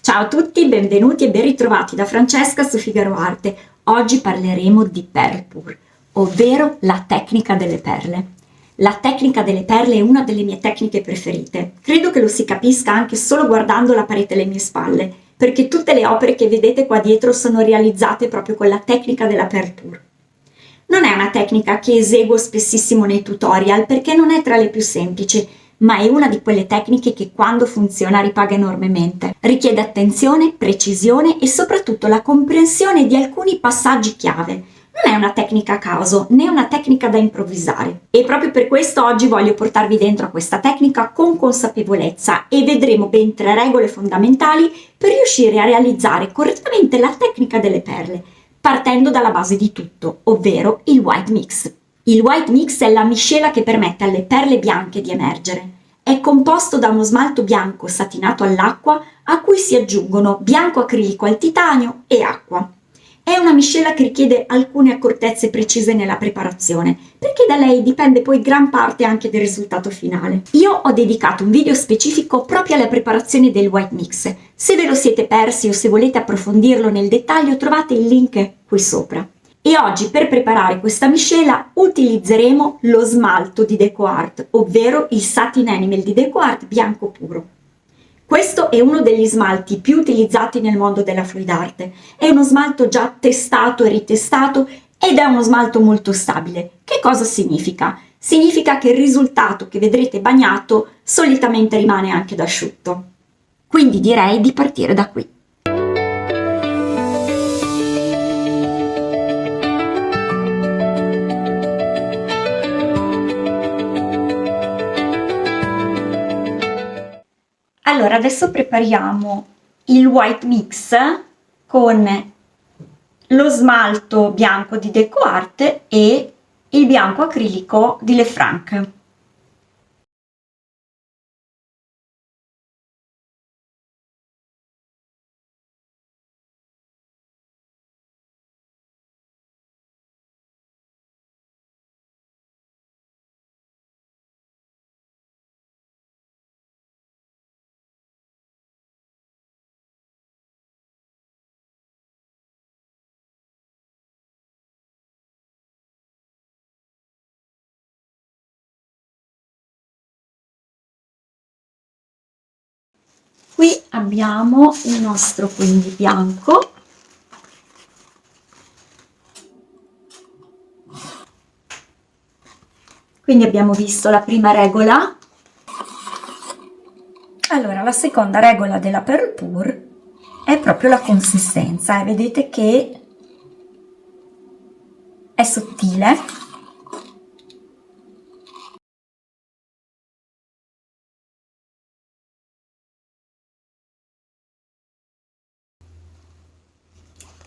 Ciao a tutti, benvenuti e ben ritrovati da Francesca su Figaro Arte. Oggi parleremo di Perle Pur, ovvero la tecnica delle perle. La tecnica delle perle è una delle mie tecniche preferite. Credo che lo si capisca anche solo guardando la parete alle mie spalle, perché tutte le opere che vedete qua dietro sono realizzate proprio con la tecnica della Perle Pur. Non è una tecnica che eseguo spessissimo nei tutorial perché non è tra le più semplici, ma è una di quelle tecniche che quando funziona ripaga enormemente. Richiede attenzione, precisione e soprattutto la comprensione di alcuni passaggi chiave. Non è una tecnica a caso, né una tecnica da improvvisare. E proprio per questo oggi voglio portarvi dentro a questa tecnica con consapevolezza e vedremo ben 3 regole fondamentali per riuscire a realizzare correttamente la tecnica delle perle, partendo dalla base di tutto, ovvero il white mix. Il white mix è la miscela che permette alle perle bianche di emergere. È composto da uno smalto bianco satinato all'acqua a cui si aggiungono bianco acrilico al titanio e acqua. È una miscela che richiede alcune accortezze precise nella preparazione, perché da lei dipende poi gran parte anche del risultato finale. Io ho dedicato un video specifico proprio alla preparazione del white mix. Se ve lo siete persi o se volete approfondirlo nel dettaglio trovate il link qui sopra. E oggi per preparare questa miscela utilizzeremo lo smalto di DecoArt, ovvero il Satin Animal di DecoArt bianco puro. Questo è uno degli smalti più utilizzati nel mondo della fluid art. È uno smalto già testato e ritestato ed è uno smalto molto stabile. Che cosa significa? Significa che il risultato che vedrete bagnato solitamente rimane anche da asciutto. Quindi direi di partire da qui. Allora, adesso prepariamo il white mix con lo smalto bianco di DecoArt e il bianco acrilico di Lefranc. Qui abbiamo il nostro quindi bianco, quindi abbiamo visto la prima regola. Allora, la seconda regola della Perle Pur è proprio la consistenza, e vedete che è sottile.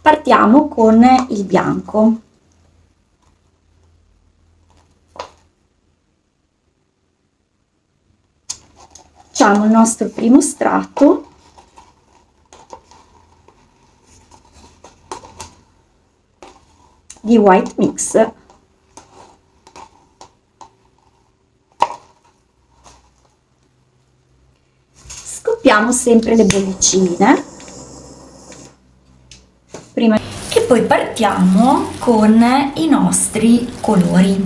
Partiamo con il bianco. Facciamo il nostro primo strato di white mix. Scoppiamo sempre le bollicine prima e poi partiamo con i nostri colori.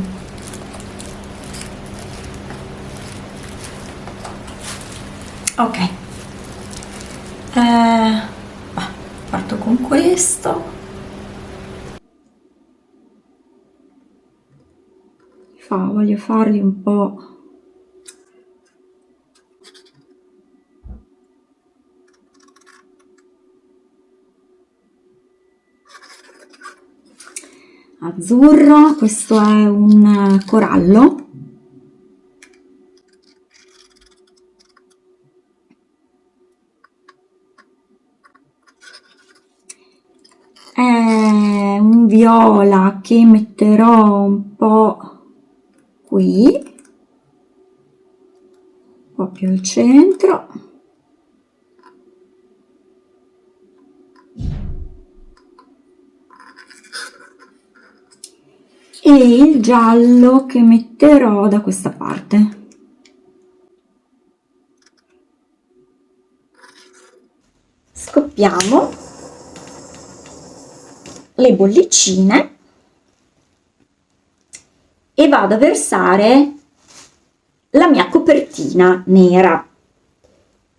Ok, parto con questo. Voglio farli un po' azzurro. Questo è un corallo. È un viola che metterò un po' qui, proprio al centro. E il giallo che metterò da questa parte. scoppiamo le bollicine e vado a versare la mia copertina nera.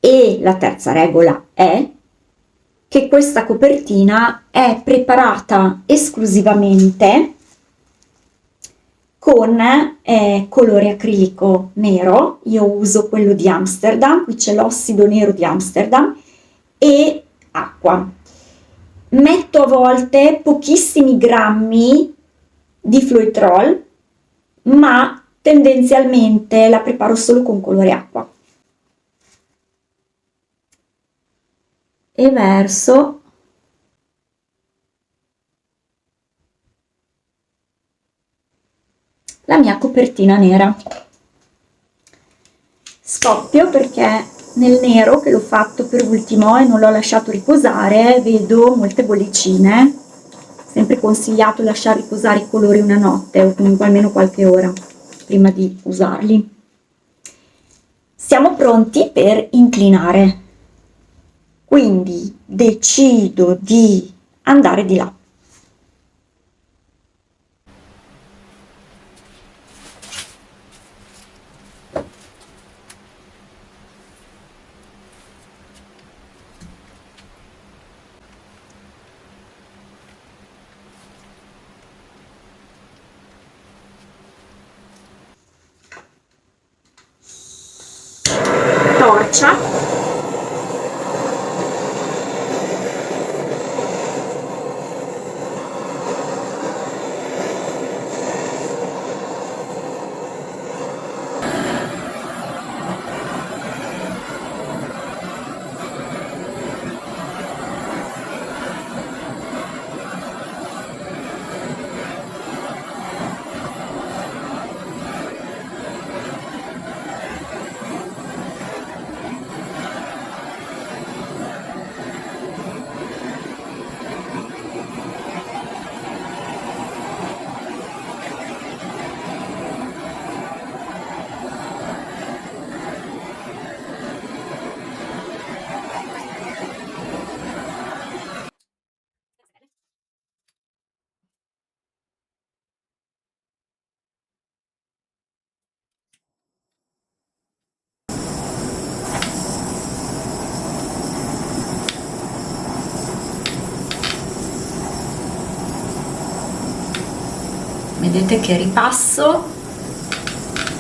E la terza regola è che questa copertina è preparata esclusivamente con colore acrilico nero. Io uso quello di Amsterdam, qui c'è l'ossido nero di Amsterdam, e acqua. Metto a volte pochissimi grammi di Floetrol, ma tendenzialmente la preparo solo con colore acqua. E verso la mia copertina nera. Scoppio perché nel nero, che l'ho fatto per ultimo e non l'ho lasciato riposare, vedo molte bollicine. Sempre consigliato lasciare riposare i colori una notte o comunque almeno qualche ora prima di usarli. Siamo pronti per inclinare, quindi decido di andare di là. Torcia, vedete che ripasso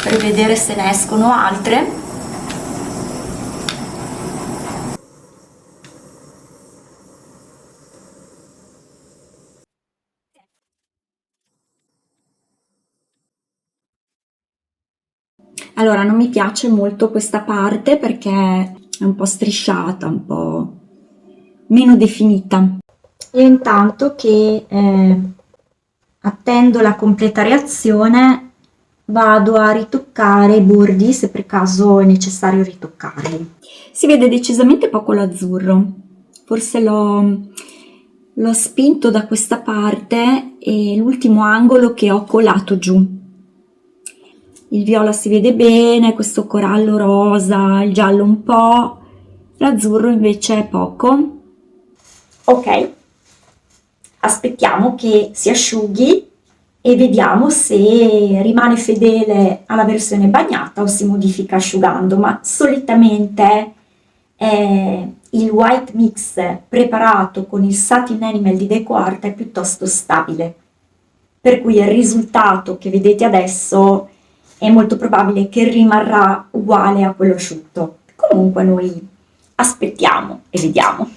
per vedere se ne escono altre. Allora, non mi piace molto questa parte perché è un po' strisciata, un po' meno definita. Io intanto che attendo la completa reazione vado a ritoccare i bordi se per caso è necessario ritoccarli. Si vede decisamente poco l'azzurro, forse l'ho spinto da questa parte e l'ultimo angolo che ho colato giù. Il viola si vede bene, questo corallo rosa, il giallo un po', l'azzurro invece è poco. Ok, aspettiamo che si asciughi e vediamo se rimane fedele alla versione bagnata o si modifica asciugando, ma solitamente il white mix preparato con il satin animal di DecoArt è piuttosto stabile, per cui il risultato che vedete adesso è molto probabile che rimarrà uguale a quello asciutto. Comunque noi aspettiamo e vediamo.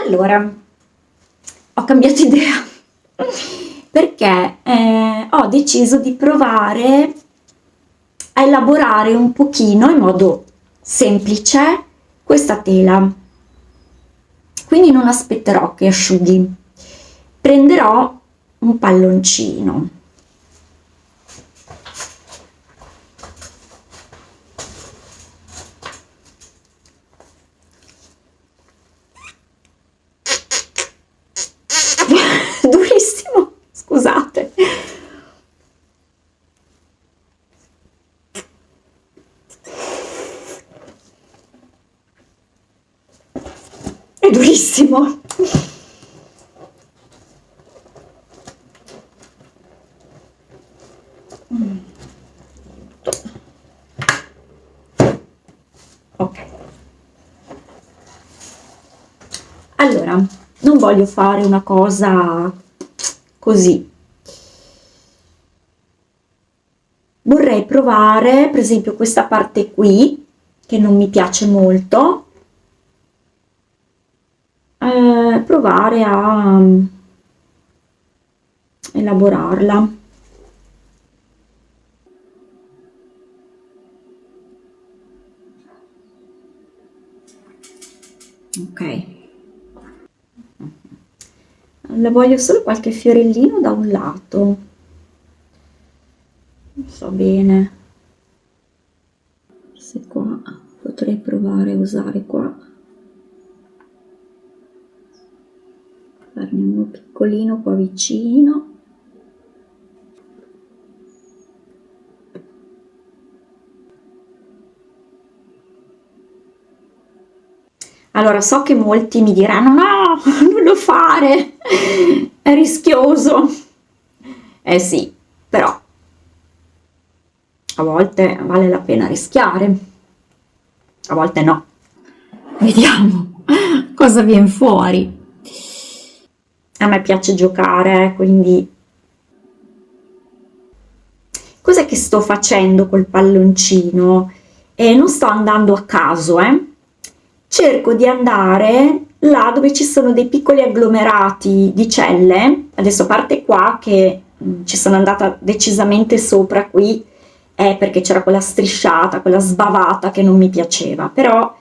Allora, ho cambiato idea perché ho deciso di provare a elaborare un pochino in modo semplice questa tela. Quindi non aspetterò che asciughi, prenderò un palloncino. Durissimo, scusate. È durissimo. Ok. Allora, non voglio fare una cosa così. Vorrei provare, per esempio, questa parte qui, che non mi piace molto, provare a elaborarla. Ok. Le voglio solo qualche fiorellino da un lato. Non so bene. Se qua potrei provare a usare qua. Farne uno piccolino qua vicino. Allora, so che molti mi diranno: no, non lo fare, è rischioso. Eh sì, però a volte vale la pena rischiare, a volte no. Vediamo cosa viene fuori. A me piace giocare, quindi cos'è che sto facendo col palloncino? Non sto andando a caso, cerco di andare là dove ci sono dei piccoli agglomerati di celle. Adesso a parte qua che ci sono andata decisamente sopra qui, perché c'era quella strisciata, quella sbavata che non mi piaceva, però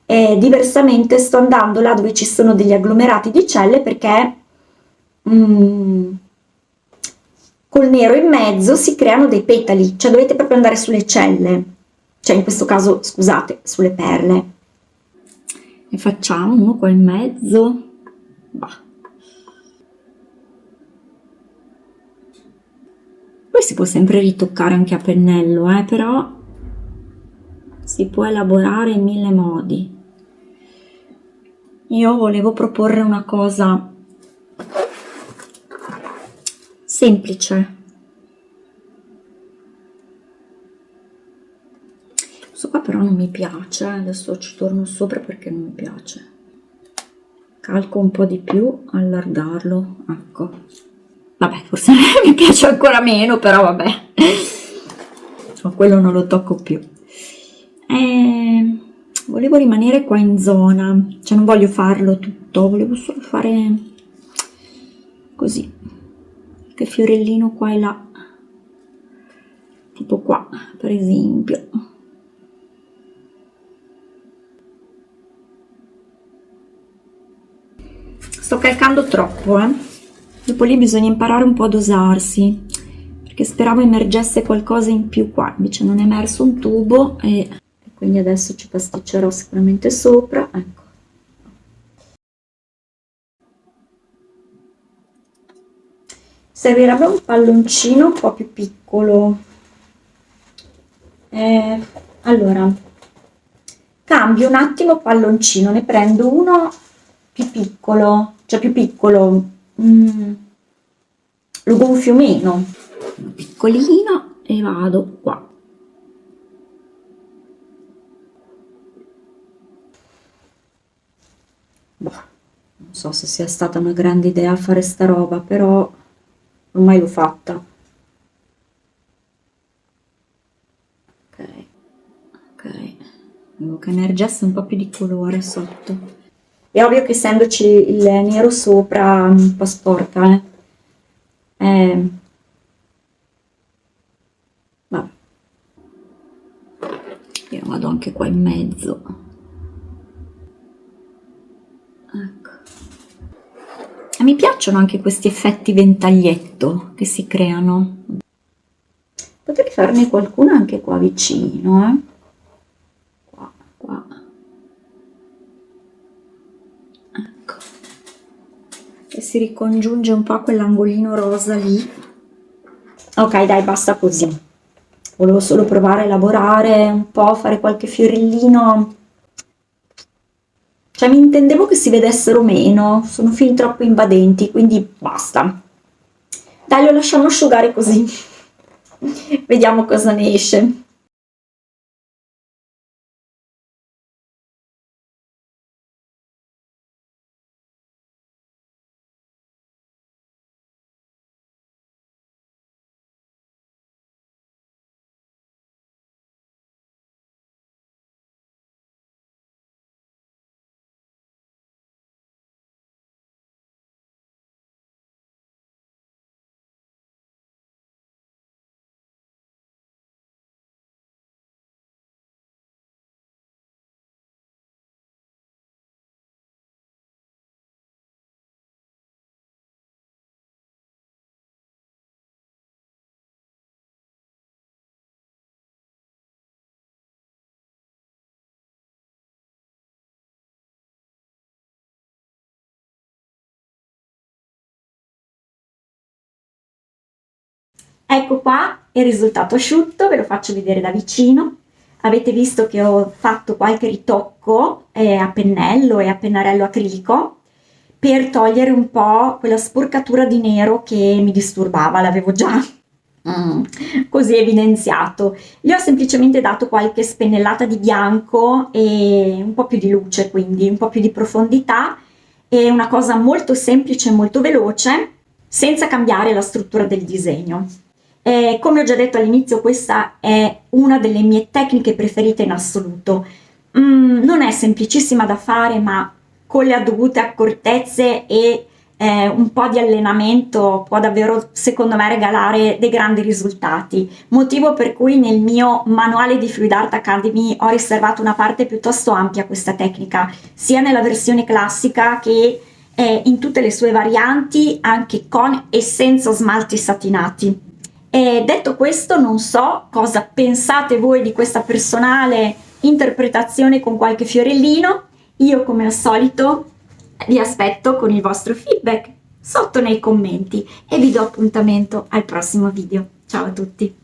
diversamente sto andando là dove ci sono degli agglomerati di celle perché col nero in mezzo si creano dei petali, cioè dovete proprio andare sulle celle, cioè in questo caso, scusate, sulle perle. Ne facciamo uno qua in mezzo. Bah. Poi si può sempre ritoccare anche a pennello, però si può elaborare in mille modi. Io volevo proporre una cosa semplice. Questo qua però non mi piace, adesso ci torno sopra perché non mi piace. Calco un po' di più, allargarlo, ecco. Vabbè, forse mi piace ancora meno, però vabbè. Quello non lo tocco più. Volevo rimanere qua in zona, cioè non voglio farlo tutto, volevo solo fare così, che fiorellino qua e là, tipo qua, per esempio. Sto calcando troppo, dopo lì bisogna imparare un po' a dosarsi, perché speravo emergesse qualcosa in più qua, invece non è emerso un tubo e quindi adesso ci pasticcerò sicuramente sopra, ecco. Servirebbe un palloncino un po' più piccolo. Allora, cambio un attimo palloncino, ne prendo uno più piccolo, cioè più piccolo, lo gonfio meno, piccolino e vado qua. Boh, non so se sia stata una grande idea fare sta roba, però ormai l'ho fatta. Ok, ok, volevo che emergesse un po' più di colore sotto. È ovvio che essendoci il nero sopra un po' sporca, vabbè. Io vado anche qua in mezzo. Ecco. E mi piacciono anche questi effetti ventaglietto che si creano. Potrei farne qualcuno anche qua vicino, qua, qua. Ecco. E si ricongiunge un po' a quell'angolino rosa lì. Ok, dai, basta così. Volevo solo provare a elaborare un po', fare qualche fiorellino. Cioè, mi intendevo che si vedessero meno, sono fin troppo invadenti, quindi basta. Dai, lo lasciamo asciugare così. Vediamo cosa ne esce. Ecco qua il risultato asciutto, ve lo faccio vedere da vicino. Avete visto che ho fatto qualche ritocco a pennello e a pennarello acrilico per togliere un po' quella sporcatura di nero che mi disturbava, l'avevo già così evidenziato. Gli ho semplicemente dato qualche spennellata di bianco e un po' più di luce, quindi un po' più di profondità, è una cosa molto semplice e molto veloce, senza cambiare la struttura del disegno. Come ho già detto all'inizio, questa è una delle mie tecniche preferite in assoluto. Non è semplicissima da fare, ma con le dovute accortezze e un po' di allenamento può davvero, secondo me, regalare dei grandi risultati. Motivo per cui nel mio manuale di Fluid Art Academy ho riservato una parte piuttosto ampia a questa tecnica, sia nella versione classica che in tutte le sue varianti, anche con e senza smalti satinati. E detto questo, non so cosa pensate voi di questa personale interpretazione con qualche fiorellino. Io, come al solito, vi aspetto con il vostro feedback sotto nei commenti e vi do appuntamento al prossimo video. Ciao a tutti!